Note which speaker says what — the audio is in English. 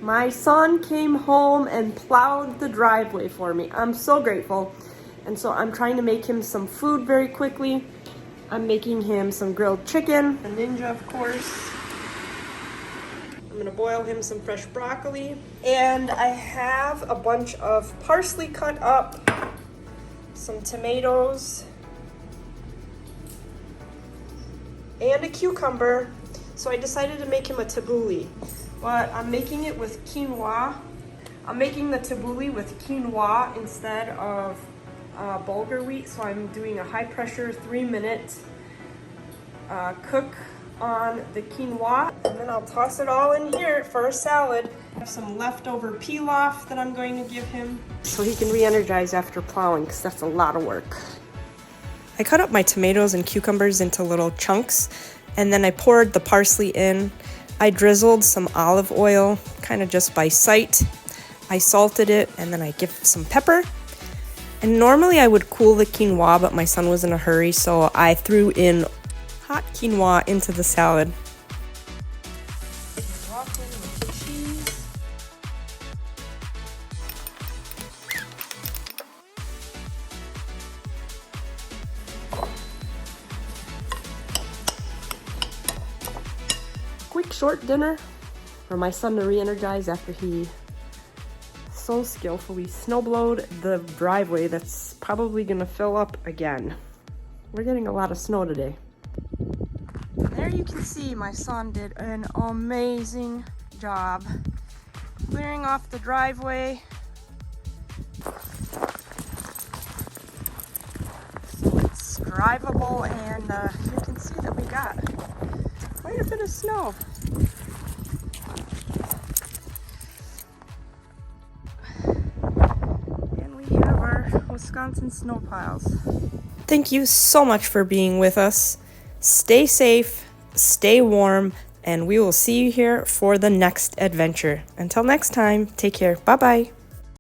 Speaker 1: My son came home and plowed the driveway for me. I'm so grateful. And so I'm trying to make him some food very quickly. I'm making him some grilled chicken, a ninja of course. I'm gonna boil him some fresh broccoli. And I have a bunch of parsley cut up, some tomatoes, and a cucumber. So I decided to make him a tabbouleh. But I'm making it with quinoa. I'm making the tabbouleh with quinoa instead of bulgur wheat. So I'm doing a high pressure 3-minute cook on the quinoa. And then I'll toss it all in here for a salad. I have some leftover pilaf that I'm going to give him so he can re-energize after plowing, because that's a lot of work. I cut up my tomatoes and cucumbers into little chunks, and then I poured the parsley in. I drizzled some olive oil, kind of just by sight. I salted it, and then I give some pepper. And normally I would cool the quinoa, but my son was in a hurry, so I threw in hot quinoa into the salad. Broccoli with cheese. Quick short dinner for my son to re-energize after he so skillfully snowblowed the driveway that's probably gonna fill up again. We're getting a lot of snow today. There you can see my son did an amazing job clearing off the driveway. So it's drivable, and you can see that we got quite a bit of snow. And we have our Wisconsin snow piles. Thank you so much for being with us. Stay safe, stay warm, and we will see you here for the next adventure. Until next time, take care. Bye-bye.